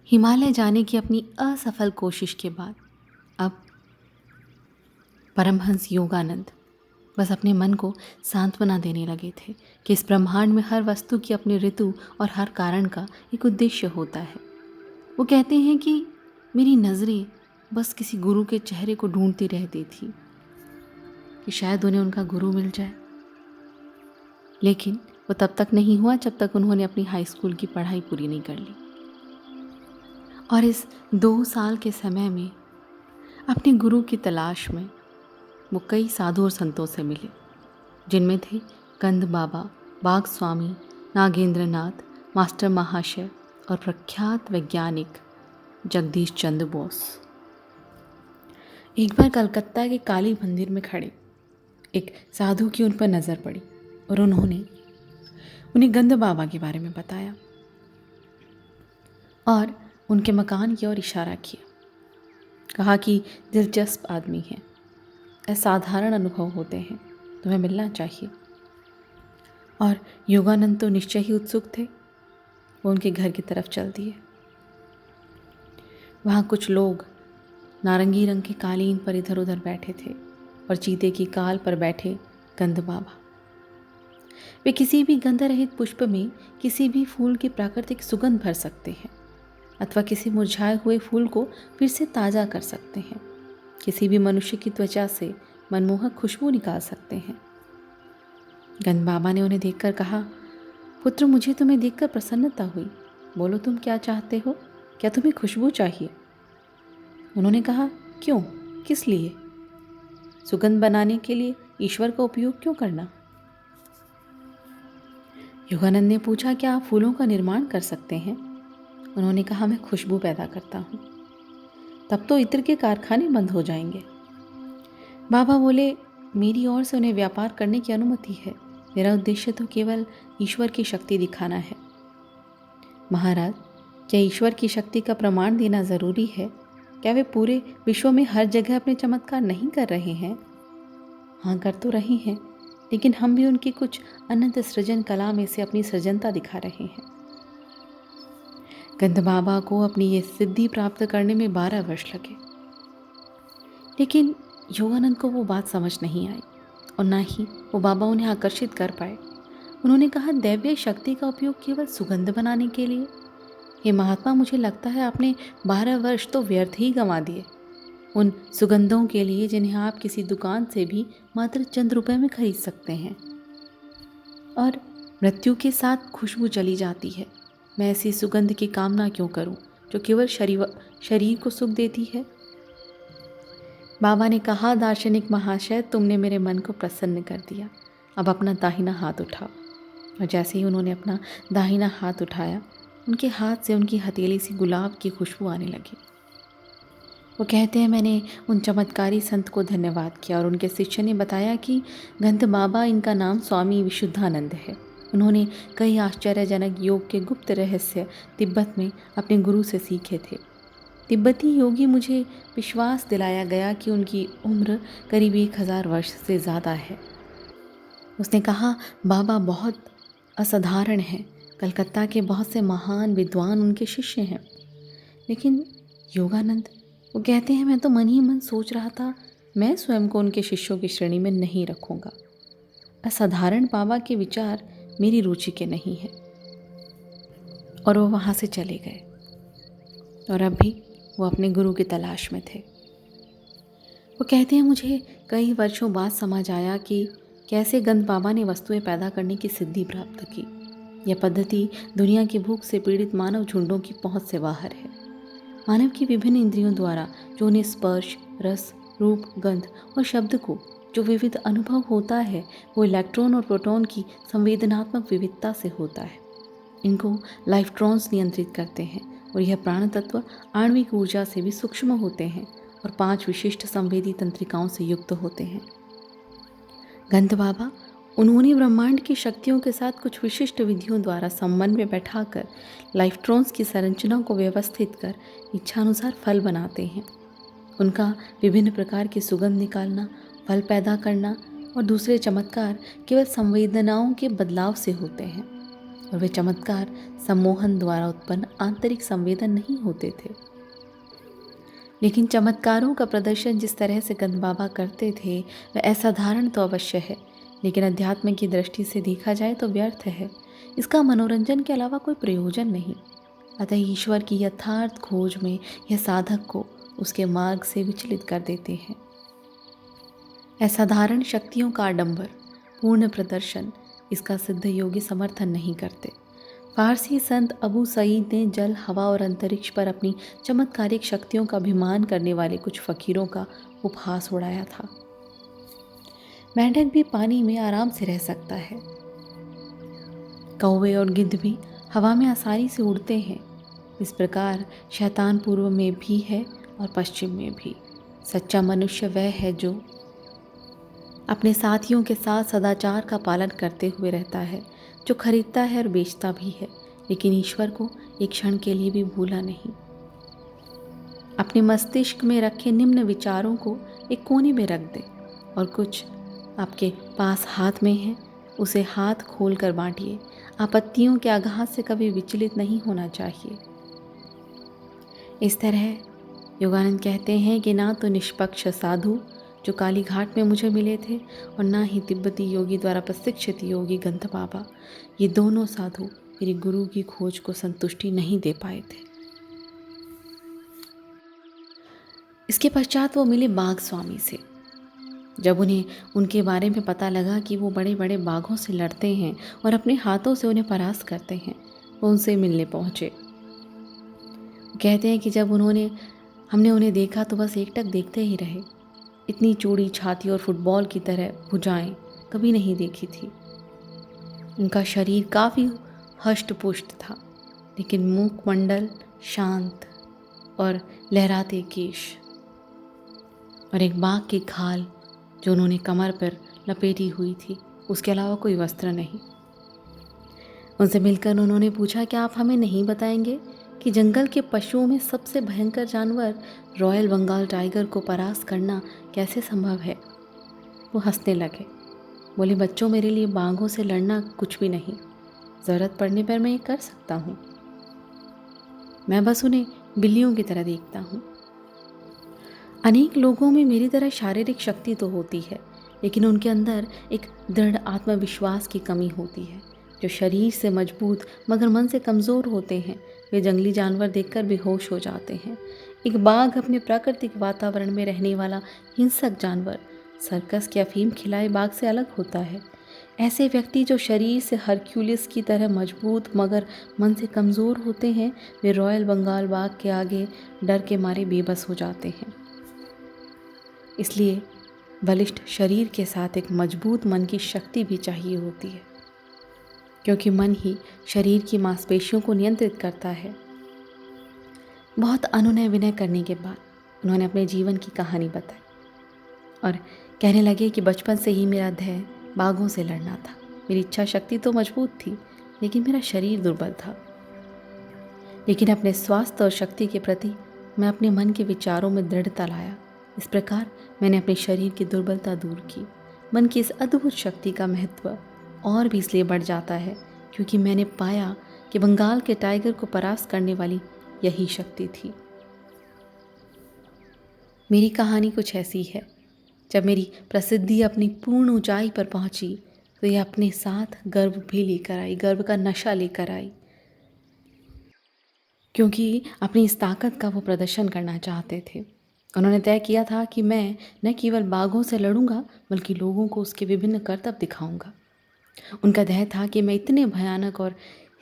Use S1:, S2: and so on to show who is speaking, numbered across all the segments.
S1: हिमालय जाने की अपनी असफल कोशिश के बाद अब परमहंस योगानंद बस अपने मन को सांत्वना देने लगे थे कि इस ब्रह्मांड में हर वस्तु की अपनी ऋतु और हर कारण का एक उद्देश्य होता है। वो कहते हैं कि मेरी नज़रें बस किसी गुरु के चेहरे को ढूंढती रहती थी कि शायद उन्हें उनका गुरु मिल जाए, लेकिन वो तब तक नहीं हुआ जब तक उन्होंने अपनी हाई स्कूल की पढ़ाई पूरी नहीं कर ली। और इस 2 साल के समय में अपने गुरु की तलाश में वो कई साधु और संतों से मिले, जिनमें थे कंद बाबा, बाग स्वामी, नागेंद्र नाथ, मास्टर महाशय और प्रख्यात वैज्ञानिक जगदीश चंद्र बोस। एक बार कलकत्ता के काली मंदिर में खड़े एक साधु की उन पर नज़र पड़ी और उन्होंने उन्हें गंद बाबा के बारे में बताया और उनके मकान की ओर इशारा किया। कहा कि दिलचस्प आदमी है, असाधारण अनुभव होते हैं, तुम्हें मिलना चाहिए। और योगानंद तो निश्चय ही उत्सुक थे। वो उनके घर की तरफ चल दिए। वहाँ कुछ लोग नारंगी रंग के कालीन पर इधर उधर बैठे थे और चीते की काल पर बैठे गंद बाबा। वे किसी भी गंध रहित पुष्प में किसी भी फूल की प्राकृतिक सुगंध भर सकते हैं अथवा किसी मुरझाए हुए फूल को फिर से ताज़ा कर सकते हैं। किसी भी मनुष्य की त्वचा से मनमोहक खुशबू निकाल सकते हैं। गंद बाबा ने उन्हें देखकर कहा, पुत्र, मुझे तुम्हें देखकर प्रसन्नता हुई। बोलो, तुम क्या चाहते हो? क्या तुम्हें खुशबू चाहिए? उन्होंने कहा, क्यों, किस लिए? सुगंध बनाने के लिए ईश्वर का उपयोग क्यों करना? योगानंद ने पूछा, क्या आप फूलों का निर्माण कर सकते हैं? उन्होंने कहा, मैं खुशबू पैदा करता हूँ। तब तो इत्र के कारखाने बंद हो जाएंगे। बाबा बोले, मेरी ओर से उन्हें व्यापार करने की अनुमति है। मेरा उद्देश्य तो केवल ईश्वर की शक्ति दिखाना है। महाराज, क्या ईश्वर की शक्ति का प्रमाण देना ज़रूरी है? क्या वे पूरे विश्व में हर जगह अपने चमत्कार नहीं कर रहे हैं? हाँ, कर तो रहे हैं, लेकिन हम भी उनकी कुछ अनंत सृजन कला में से अपनी सृजनता दिखा रहे हैं। गंध बाबा को अपनी ये सिद्धि प्राप्त करने में 12 वर्ष लगे, लेकिन योगानंद को वो बात समझ नहीं आई और ना ही वो बाबा उन्हें आकर्षित कर पाए। उन्होंने कहा, दैवीय शक्ति का उपयोग केवल सुगंध बनाने के लिए? हे महात्मा, मुझे लगता है आपने 12 वर्ष तो व्यर्थ ही गंवा दिए, उन सुगंधों के लिए जिन्हें आप किसी दुकान से भी मात्र चंद रुपए में खरीद सकते हैं। और मृत्यु के साथ खुशबू चली जाती है। मैं ऐसी सुगंध की कामना क्यों करूं जो केवल शरीर को सुख देती है? बाबा ने कहा, दार्शनिक महाशय, तुमने मेरे मन को प्रसन्न कर दिया। अब अपना दाहिना हाथ उठाओ। और जैसे ही उन्होंने अपना दाहिना हाथ उठाया, उनके हाथ से उनकी हथेली से गुलाब की खुशबू आने लगी। वो कहते हैं, मैंने उन चमत्कारी संत को धन्यवाद किया और उनके शिष्य ने बताया कि गंध बाबा, इनका नाम स्वामी विशुद्धानंद है। उन्होंने कई आश्चर्यजनक योग के गुप्त रहस्य तिब्बत में अपने गुरु से सीखे थे। तिब्बती योगी मुझे विश्वास दिलाया गया कि उनकी उम्र करीब 1000 वर्ष से ज़्यादा है। उसने कहा, बाबा बहुत असाधारण हैं। कलकत्ता के बहुत से महान विद्वान उनके शिष्य हैं। लेकिन योगानंद, वो कहते हैं, मैं तो मन ही मन सोच रहा था, मैं स्वयं को उनके शिष्यों की श्रेणी में नहीं रखूँगा। असाधारण बाबा के विचार मेरी रुचि के नहीं हैं। और वो वहाँ से चले गए और अब भी वो अपने गुरु की तलाश में थे। वो कहते हैं, मुझे कई वर्षों बाद समझ आया कि कैसे गंध बाबा ने वस्तुएं पैदा करने की सिद्धि प्राप्त की। यह पद्धति दुनिया की भूख से पीड़ित मानव झुंडों की पहुंच से बाहर है। मानव की विभिन्न इंद्रियों द्वारा जो उन्हें स्पर्श, रस, रूप, गंध और शब्द को जो विविध अनुभव होता है, वो इलेक्ट्रॉन और प्रोटॉन की संवेदनात्मक विविधता से होता है। इनको लाइफ्ट्रॉन्स नियंत्रित करते हैं और यह प्राण तत्व आणविक ऊर्जा से भी सूक्ष्म होते हैं और 5 विशिष्ट संवेदी तंत्रिकाओं से युक्त होते हैं। गंध बाबा, उन्होंने ब्रह्मांड की शक्तियों के साथ कुछ विशिष्ट विधियों द्वारा संबंध में बैठाकर लाइफ्ट्रॉन्स की संरचना को व्यवस्थित कर इच्छानुसार फल बनाते हैं। उनका विभिन्न प्रकार की सुगंध निकालना, फल पैदा करना और दूसरे चमत्कार केवल संवेदनाओं के बदलाव से होते हैं। और वे चमत्कार सम्मोहन द्वारा उत्पन्न आंतरिक संवेदन नहीं होते थे। लेकिन चमत्कारों का प्रदर्शन जिस तरह से गंध बाबा करते थे वह असाधारण तो अवश्य है, लेकिन अध्यात्म की दृष्टि से देखा जाए तो व्यर्थ है। इसका मनोरंजन के अलावा कोई प्रयोजन नहीं। अतः ईश्वर की यथार्थ खोज में यह साधक को उसके मार्ग से विचलित कर देते हैं। असाधारण शक्तियों का आडंबर, पूर्ण प्रदर्शन, इसका सिद्ध योगी समर्थन नहीं करते। फारसी संत अबू सईद ने जल, हवा और अंतरिक्ष पर अपनी चमत्कारिक शक्तियों का अभिमान करने वाले कुछ फकीरों का उपहास उड़ाया था। मेंढक भी पानी में आराम से रह सकता है। कौवे और गिद्ध भी हवा में आसानी से उड़ते हैं। इस प्रकार शैतान पूर्व में भी है और पश्चिम में भी। सच्चा मनुष्य वह है जो अपने साथियों के साथ सदाचार का पालन करते हुए रहता है, जो खरीदता है और बेचता भी है, लेकिन ईश्वर को एक क्षण के लिए भी भूला नहीं। अपने मस्तिष्क में रखे निम्न विचारों को एक कोने में रख दे और कुछ आपके पास हाथ में है उसे हाथ खोल कर बांटिए। आपत्तियों के आघात से कभी विचलित नहीं होना चाहिए। इस तरह योगानंद कहते हैं कि ना तो निष्पक्ष साधु जो काली घाट में मुझे मिले थे और ना ही तिब्बती योगी द्वारा प्रशिक्षित योगी गंध बाबा, ये दोनों साधु मेरे गुरु की खोज को संतुष्टि नहीं दे पाए थे। इसके पश्चात वो मिले बाघ स्वामी से। जब उन्हें उनके बारे में पता लगा कि वो बड़े बड़े बाघों से लड़ते हैं और अपने हाथों से उन्हें परास्त करते हैं, वो उनसे मिलने पहुँचे। कहते हैं कि जब हमने उन्हें देखा तो बस एकटक देखते ही रहे। इतनी चौड़ी छाती और फुटबॉल की तरह भुजाएं कभी नहीं देखी थी। उनका शरीर काफ़ी हष्ट पुष्ट था, लेकिन मुखमंडल शांत और लहराते केश और एक बाघ की खाल जो उन्होंने कमर पर लपेटी हुई थी, उसके अलावा कोई वस्त्र नहीं। उनसे मिलकर उन्होंने पूछा, क्या आप हमें नहीं बताएंगे कि जंगल के पशुओं में सबसे भयंकर जानवर रॉयल बंगाल टाइगर को परास्त करना कैसे संभव है? वो हंसने लगे, बोले, बच्चों, मेरे लिए बाघों से लड़ना कुछ भी नहीं। ज़रूरत पड़ने पर मैं ये कर सकता हूँ। मैं बस उन्हें बिल्लियों की तरह देखता हूँ। अनेक लोगों में मेरी तरह शारीरिक शक्ति तो होती है, लेकिन उनके अंदर एक दृढ़ आत्मविश्वास की कमी होती है। जो शरीर से मजबूत मगर मन से कमज़ोर होते हैं, वे जंगली जानवर देखकर बेहोश हो जाते हैं। एक बाघ अपने प्राकृतिक वातावरण में रहने वाला हिंसक जानवर सर्कस के अफीम खिलाए बाघ से अलग होता है। ऐसे व्यक्ति जो शरीर से हरक्यूलिस की तरह मजबूत मगर मन से कमज़ोर होते हैं, वे रॉयल बंगाल बाघ के आगे डर के मारे बेबस हो जाते हैं। इसलिए बलिष्ठ शरीर के साथ एक मजबूत मन की शक्ति भी चाहिए होती है, क्योंकि मन ही शरीर की मांसपेशियों को नियंत्रित करता है। बहुत अनुनय विनय करने के बाद उन्होंने अपने जीवन की कहानी बताई और कहने लगे कि बचपन से ही मेरा ध्येय बाघों से लड़ना था। मेरी इच्छा शक्ति तो मजबूत थी, लेकिन मेरा शरीर दुर्बल था। लेकिन अपने स्वास्थ्य और शक्ति के प्रति मैं अपने मन के विचारों में दृढ़ता लाया। इस प्रकार मैंने अपने शरीर की दुर्बलता दूर की। मन की इस अद्भुत शक्ति का महत्व और भी इसलिए बढ़ जाता है क्योंकि मैंने पाया कि बंगाल के टाइगर को परास्त करने वाली यही शक्ति थी। मेरी कहानी कुछ ऐसी है। जब मेरी प्रसिद्धि अपनी पूर्ण ऊंचाई पर पहुंची तो यह अपने साथ गर्व भी लेकर आई, गर्व का नशा लेकर आई, क्योंकि अपनी इस ताकत का वो प्रदर्शन करना चाहते थे। उन्होंने तय किया था कि मैं न केवल बाघों से लड़ूंगा बल्कि लोगों को उसके विभिन्न करतब दिखाऊंगा। उनका ध्येय था कि मैं इतने भयानक और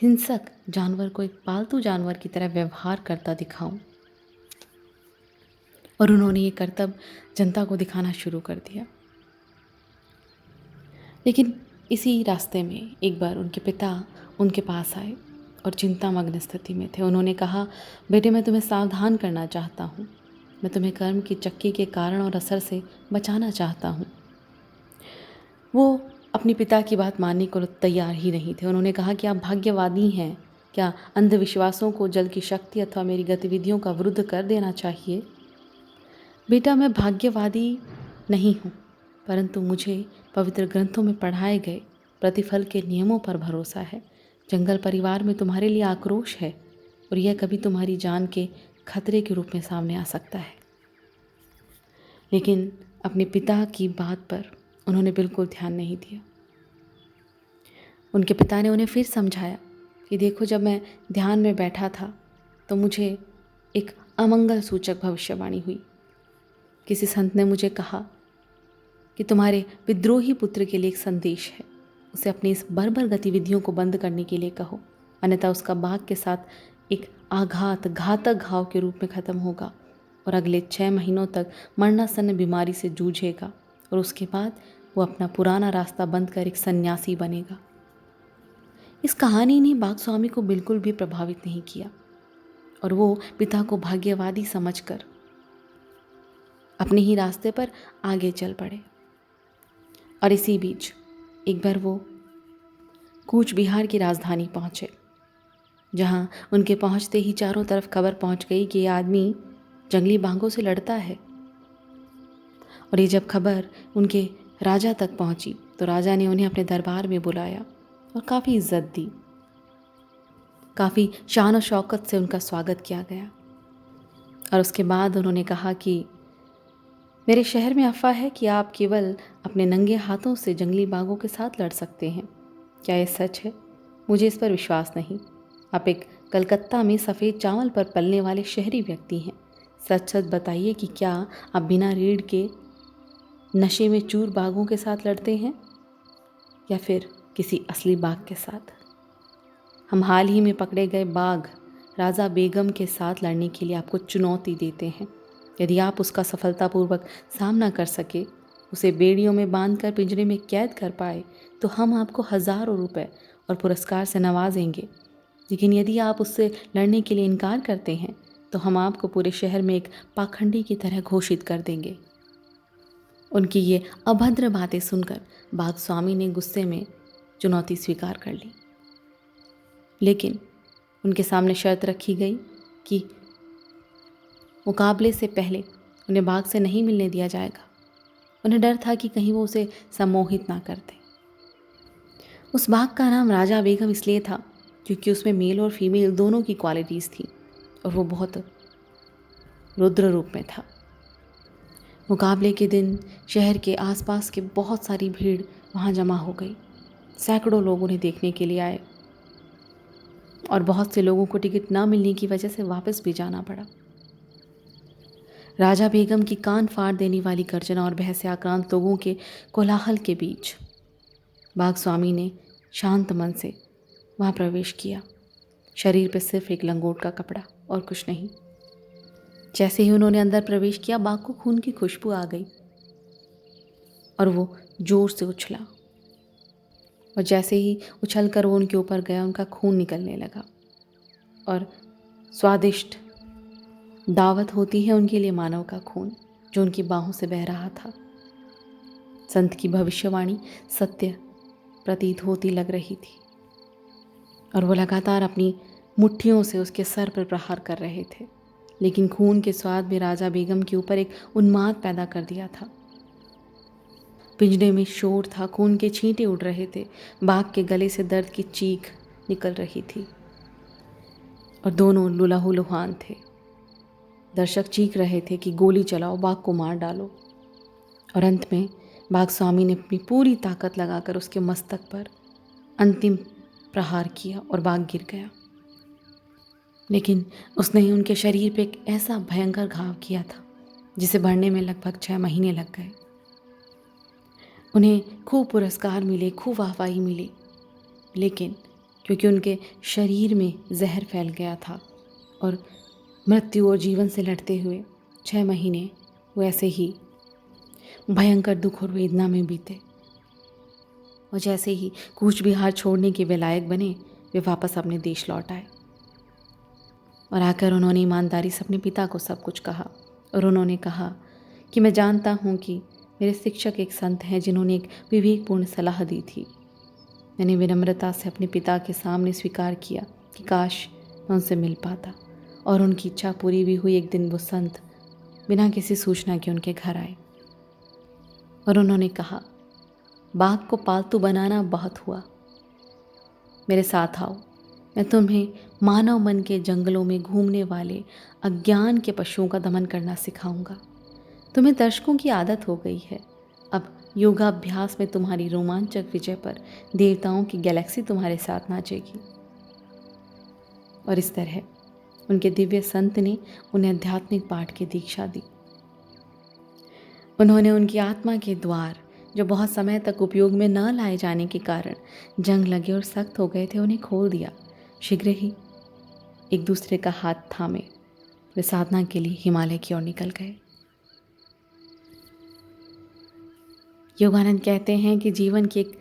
S1: हिंसक जानवर को एक पालतू जानवर की तरह व्यवहार करता दिखाऊं। और उन्होंने ये करतब जनता को दिखाना शुरू कर दिया। लेकिन इसी रास्ते में एक बार उनके पिता उनके पास आए और चिंतामग्न स्थिति में थे। उन्होंने कहा, बेटे, मैं तुम्हें सावधान करना चाहता हूँ। मैं तुम्हें कर्म की चक्की के कारण और असर से बचाना चाहता हूँ। वो अपने पिता की बात मानने को तैयार ही नहीं थे। उन्होंने कहा कि आप भाग्यवादी हैं। क्या अंधविश्वासों को जल की शक्ति अथवा मेरी गतिविधियों का विरुद्ध कर देना चाहिए? बेटा, मैं भाग्यवादी नहीं हूँ, परंतु मुझे पवित्र ग्रंथों में पढ़ाए गए प्रतिफल के नियमों पर भरोसा है। जंगल परिवार में तुम्हारे लिए आक्रोश है और यह कभी तुम्हारी जान के खतरे के रूप में सामने आ सकता है। लेकिन अपने पिता की बात पर उन्होंने बिल्कुल ध्यान नहीं दिया। उनके पिता ने उन्हें फिर समझाया कि देखो, जब मैं ध्यान में बैठा था तो मुझे एक अमंगल सूचक भविष्यवाणी हुई। किसी संत ने मुझे कहा कि तुम्हारे विद्रोही पुत्र के लिए एक संदेश है, उसे अपनी इस बर्बर गतिविधियों को बंद करने के लिए कहो, अन्यथा उसका बाघ के साथ एक घातक घाव के रूप में ख़त्म होगा और अगले 6 महीनों तक मरणासन्न बीमारी से जूझेगा और उसके बाद वो अपना पुराना रास्ता बंद कर एक सन्यासी बनेगा। इस कहानी ने बाघ स्वामी को बिल्कुल भी प्रभावित नहीं किया और वो पिता को भाग्यवादी समझकर अपने ही रास्ते पर आगे चल पड़े। और इसी बीच एक बार वो कूच बिहार की राजधानी पहुँचे, जहाँ उनके पहुँचते ही चारों तरफ खबर पहुँच गई कि ये आदमी जंगली बाघों से लड़ता है। और ये जब खबर उनके राजा तक पहुँची तो राजा ने उन्हें अपने दरबार में बुलाया और काफ़ी इज्जत दी। काफ़ी शान और शौकत से उनका स्वागत किया गया और उसके बाद उन्होंने कहा कि मेरे शहर में अफवाह है कि आप केवल अपने नंगे हाथों से जंगली बाघों के साथ लड़ सकते हैं। क्या ये सच है? मुझे इस पर विश्वास नहीं। आप एक कलकत्ता में सफ़ेद चावल पर पलने वाले शहरी व्यक्ति हैं। सच सच बताइए कि क्या आप बिना रीढ़ के नशे में चूर बाघों के साथ लड़ते हैं या फिर किसी असली बाघ के साथ? हम हाल ही में पकड़े गए बाघ राजा बेगम के साथ लड़ने के लिए आपको चुनौती देते हैं। यदि आप उसका सफलतापूर्वक सामना कर सके, उसे बेड़ियों में बांधकर पिंजरे में कैद कर पाए, तो हम आपको हज़ारों रुपए और पुरस्कार से नवाजेंगे। लेकिन यदि आप उससे लड़ने के लिए इनकार करते हैं तो हम आपको पूरे शहर में एक पाखंडी की तरह घोषित कर देंगे। उनकी ये अभद्र बातें सुनकर बाघ स्वामी ने गुस्से में चुनौती स्वीकार कर ली। लेकिन उनके सामने शर्त रखी गई कि मुकाबले से पहले उन्हें बाघ से नहीं मिलने दिया जाएगा। उन्हें डर था कि कहीं वो उसे सम्मोहित ना कर दे। उस बाघ का नाम राजा बेगम इसलिए था क्योंकि उसमें मेल और फीमेल दोनों की क्वालिटीज़ थी और वो बहुत रुद्र रूप में था। मुकाबले के दिन शहर के आसपास के बहुत सारी भीड़ वहाँ जमा हो गई। सैकड़ों लोग उन्हें देखने के लिए आए और बहुत से लोगों को टिकट ना मिलने की वजह से वापस भी जाना पड़ा। राजा बेगम की कान फाड़ देने वाली गर्जना और भय से आक्रांत लोगों के कोलाहल के बीच बाघ स्वामी ने शांत मन से वहाँ प्रवेश किया। शरीर पर सिर्फ एक लंगोट का कपड़ा और कुछ नहीं। जैसे ही उन्होंने अंदर प्रवेश किया, बाघ को खून की खुशबू आ गई और वो जोर से उछला और जैसे ही उछलकर वो उनके ऊपर गया, उनका खून निकलने लगा। और स्वादिष्ट दावत होती है उनके लिए मानव का खून, जो उनकी बाहों से बह रहा था। संत की भविष्यवाणी सत्य प्रतीत होती लग रही थी और वो लगातार अपनी मुट्ठियों से उसके सर पर प्रहार कर रहे थे। लेकिन खून के स्वाद में राजा बेगम के ऊपर एक उन्माद पैदा कर दिया था। पिंजरे में शोर था, खून के छींटे उड़ रहे थे, बाघ के गले से दर्द की चीख निकल रही थी और दोनों लुलहूलुहान थे। दर्शक चीख रहे थे कि गोली चलाओ, बाघ को मार डालो। और अंत में बाघ स्वामी ने अपनी पूरी ताकत लगाकर उसके मस्तक पर अंतिम प्रहार किया और बाघ गिर गया। लेकिन उसने उनके शरीर पे एक ऐसा भयंकर घाव किया था जिसे भरने में लगभग 6 महीने लग गए। उन्हें खूब पुरस्कार मिले, खूब वाहवाही मिली, लेकिन क्योंकि उनके शरीर में जहर फैल गया था और मृत्यु और जीवन से लड़ते हुए 6 महीने वो ऐसे ही भयंकर दुख और वेदना में बीते। और जैसे ही कूच बिहार छोड़ने के वे लायक बने, वे वापस अपने देश लौट आए और आकर उन्होंने ईमानदारी से अपने पिता को सब कुछ कहा। और उन्होंने कहा कि मैं जानता हूँ कि मेरे शिक्षक एक संत हैं जिन्होंने एक विवेकपूर्ण सलाह दी थी। मैंने विनम्रता से अपने पिता के सामने स्वीकार किया कि काश मैं उनसे मिल पाता, और उनकी इच्छा पूरी भी हुई। एक दिन वो संत बिना किसी सूचना के उनके घर आए और उन्होंने कहा, बाघ को पालतू बनाना बहुत हुआ, मेरे साथ आओ, मैं तुम्हें मानव मन के जंगलों में घूमने वाले अज्ञान के पशुओं का दमन करना सिखाऊंगा। तुम्हें दर्शकों की आदत हो गई है। अब योगाभ्यास में तुम्हारी रोमांचक विजय पर देवताओं की गैलेक्सी तुम्हारे साथ नाचेगी। और इस तरह उनके दिव्य संत ने उन्हें आध्यात्मिक पाठ की दीक्षा दी। उन्होंने उनकी आत्मा के द्वार, जो बहुत समय तक उपयोग में न लाए जाने के कारण जंग लगे और सख्त हो गए थे, उन्हें खोल दिया। शीघ्र ही एक दूसरे का हाथ थामे वे साधना के लिए हिमालय की ओर निकल गए। योगानंद कहते हैं कि जीवन की एक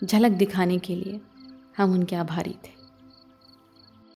S1: झलक दिखाने के लिए हम उनके आभारी थे।